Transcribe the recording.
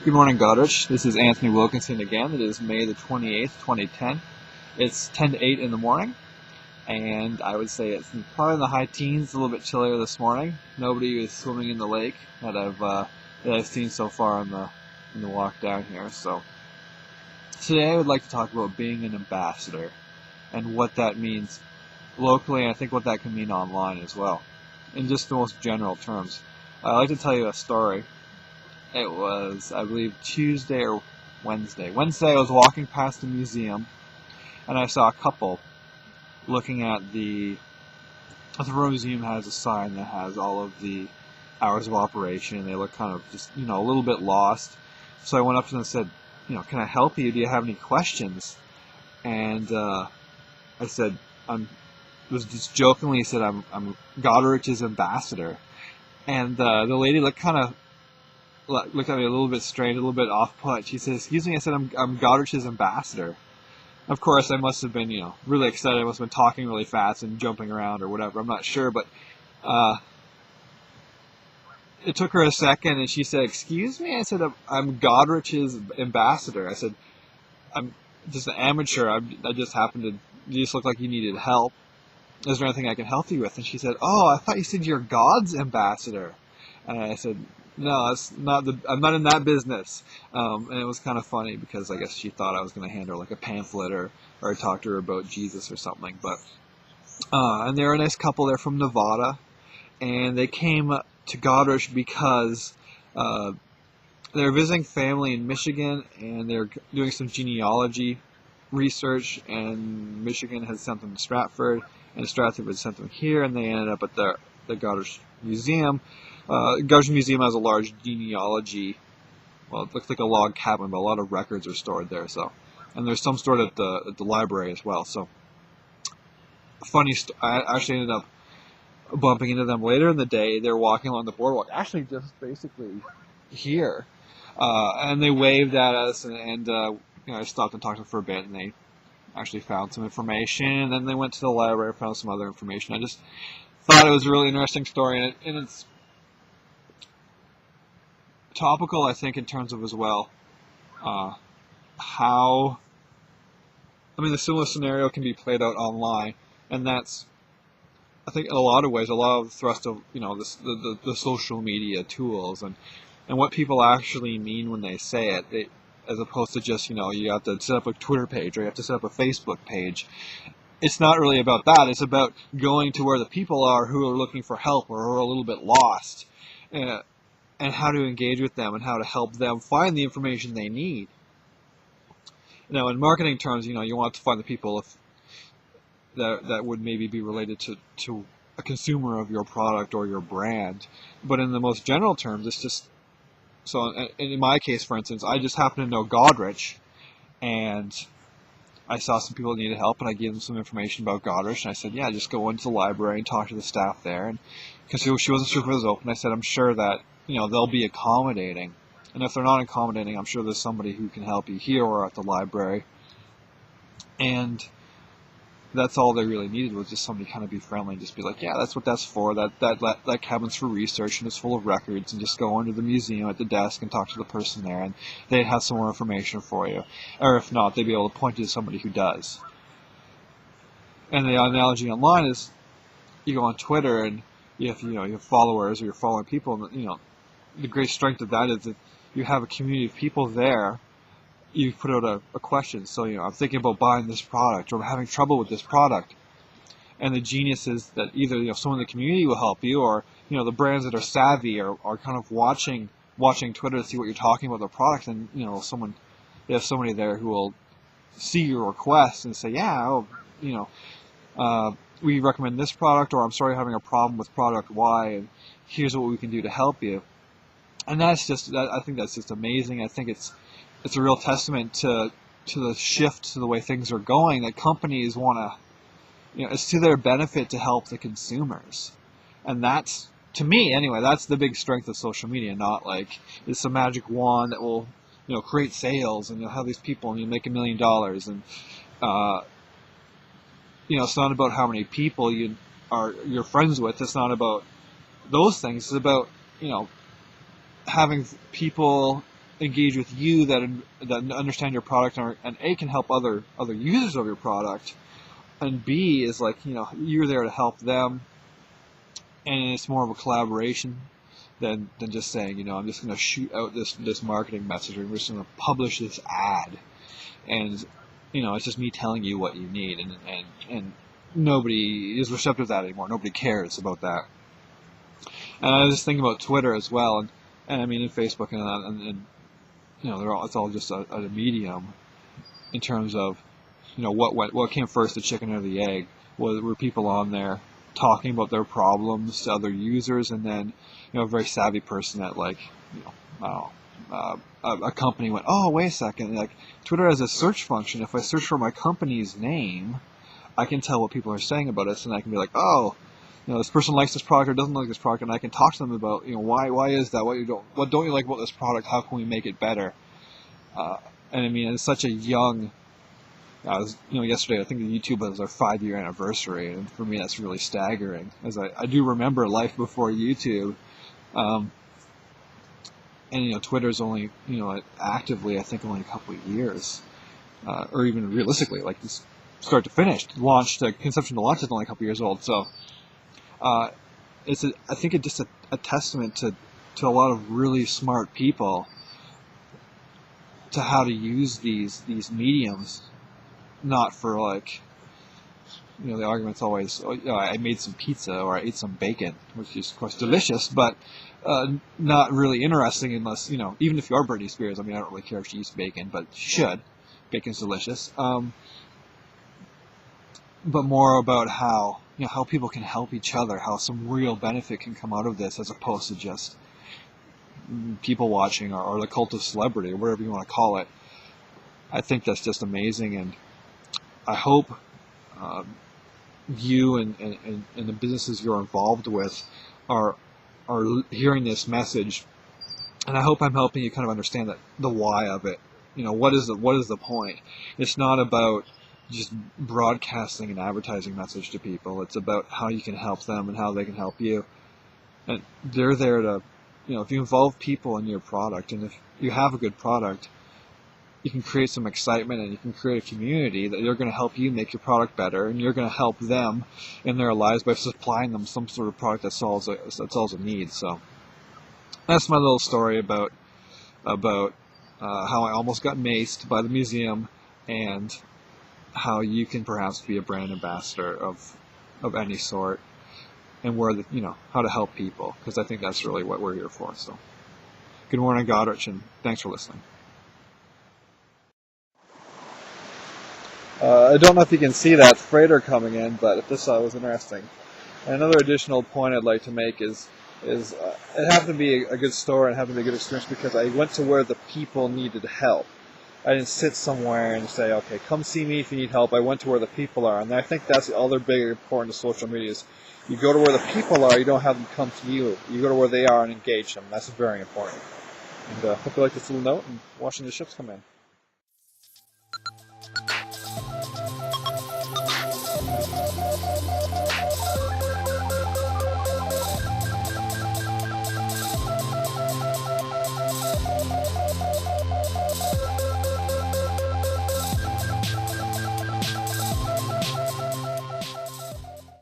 Good morning, Goderich. This is Anthony Wilkinson again. It is May the 28th, 2010. It's 10 to 8 in the morning, and I would say it's probably in the high teens, a little bit chillier this morning. Nobody is swimming in the lake that I've seen so far in the walk down here. So today I would like to talk about being an ambassador and what that means locally, and I think what that can mean online as well, in just the most general terms. I'd like to tell you a story. It was, I believe, Tuesday or Wednesday. Wednesday, I was walking past the museum, and I saw a couple looking at the museum has a sign that has all of the hours of operation, and they look kind of just, a little bit lost. So I went up to them and said, can I help you? Do you have any questions? And I said, was just jokingly said, I'm Goderich's ambassador. And the lady looked at me a little bit strange, a little bit off-put. She said, "Excuse me." I said, I'm Goderich's ambassador. Of course, I must have been, really excited. I must have been talking really fast and jumping around or whatever. I'm not sure, but it took her a second, and she said, "Excuse me?" I said, I'm Goderich's ambassador. I said, I'm just an amateur. I just happened to, you just look like you needed help. Is there anything I can help you with? And she said, "Oh, I thought you said you're God's ambassador." And I said, "No, I'm not in that business." And it was kind of funny because I guess she thought I was going to hand her like a pamphlet or talk to her about Jesus or something. But and they're a nice couple. They're from Nevada, and they came to Goderich because they're visiting family in Michigan, and they're doing some genealogy research. And Michigan had sent them to Stratford, and Stratford had sent them here, and they ended up at the Goderich Museum. Goderich Museum has a large genealogy. Well, it looks like a log cabin, but a lot of records are stored there. So, and there's some stored at the library as well. So, I actually ended up bumping into them later in the day. They were walking along the boardwalk, actually just basically here, and they waved at us, and I stopped and talked to them for a bit, and they actually found some information, and then they went to the library and found some other information. I just thought it was a really interesting story, and it's topical, I think, in terms of as well how, the similar scenario can be played out online, and that's, I think, in a lot of ways, a lot of the thrust of the social media tools and what people actually mean when they say it, as opposed to just you have to set up a Twitter page or you have to set up a Facebook page. It's not really about that. It's about going to where the people are who are looking for help or who are a little bit lost, and how to engage with them and how to help them find the information they need. In marketing terms, you want to find the people that would maybe be related to a consumer of your product or your brand. But in the most general terms, it's just, so in my case, for instance, I just happen to know Goderich, and I saw some people that needed help, and I gave them some information about Goderich, and I said, yeah, just go into the library and talk to the staff there. And because she wasn't sure if it was open, I said, I'm sure that they'll be accommodating, and if they're not accommodating, I'm sure there's somebody who can help you here or at the library. And that's all they really needed, was just somebody kind of be friendly and just be like, yeah, that's what that's for. That cabin's for research, and it's full of records, and just go into the museum at the desk and talk to the person there, and they'd have some more information for you. Or if not, they'd be able to point you to somebody who does. And the analogy online is, you go on Twitter and you have followers or you're following people, and the great strength of that is that you have a community of people there. You put out a question. So, I'm thinking about buying this product, or I'm having trouble with this product. And the genius is that either, someone in the community will help you, or, the brands that are savvy are kind of watching Twitter to see what you're talking about the product. And, they have somebody there who will see your request and say, yeah, we recommend this product, or I'm sorry you're having a problem with product Y, and here's what we can do to help you. And I think that's just amazing. I think it's a real testament to the shift to the way things are going, that companies want to, it's to their benefit to help the consumers. And that's, to me anyway, that's the big strength of social media, not like it's a magic wand that will, create sales, and you'll have these people and you'll make $1 million. And, it's not about how many people you're friends with. It's not about those things. It's about, having people engage with you that understand your product and A, can help other users of your product, and B, is like, you're there to help them, and it's more of a collaboration than just saying, I'm just going to shoot out this marketing message, or I'm just going to publish this ad, and it's just me telling you what you need, and nobody is receptive to that anymore. Nobody cares about that. And I was just thinking about Twitter as well, and I mean, in Facebook and it's all just a medium in terms of, what came first, the chicken or the egg? Were people on there talking about their problems to other users, and then, a very savvy person at, like, a company went, oh, wait a second, like, Twitter has a search function. If I search for my company's name, I can tell what people are saying about us, and I can be like, oh, this person likes this product or doesn't like this product, and I can talk to them about, why is that? What don't you like about this product? How can we make it better? And I mean, it's such a young. Yesterday I think YouTube was our 5-year anniversary, and for me that's really staggering, as I do remember life before YouTube, and Twitter's only actively I think only a couple of years, or even realistically, like, this start to finish, conception to launch is only a couple of years old. So. I think it's just a testament to a lot of really smart people to how to use these mediums, not for, like, the argument's always, I made some pizza or I ate some bacon, which is of course delicious, but not really interesting unless, even if you are Britney Spears. I mean, I don't really care if she eats bacon, but she should. Bacon's delicious. But more about how people can help each other, how some real benefit can come out of this, as opposed to just people watching or the cult of celebrity, or whatever you want to call it. I think that's just amazing, and I hope you and the businesses you're involved with are hearing this message, and I hope I'm helping you kind of understand the why of it. What is the point? It's not about just broadcasting an advertising message to people. It's about how you can help them and how they can help you. And they're there to, if you involve people in your product, and if you have a good product, you can create some excitement, and you can create a community that they're going to help you make your product better, and you're going to help them in their lives by supplying them some sort of product that solves a need. So that's my little story about how I almost got maced by the museum, and how you can perhaps be a brand ambassador of any sort, and how to help people, because I think that's really what we're here for. So, good morning, Goderich, and thanks for listening. I don't know if you can see that freighter coming in, but if this was interesting. And another additional point I'd like to make is it happened to be a good story, and it happened to be a good experience because I went to where the people needed help. I didn't sit somewhere and say, okay, come see me if you need help. I went to where the people are. And I think that's the other big important to social media is you go to where the people are, you don't have them come to you. You go to where they are and engage them. That's very important. And hope you like this little note and watching the ships come in.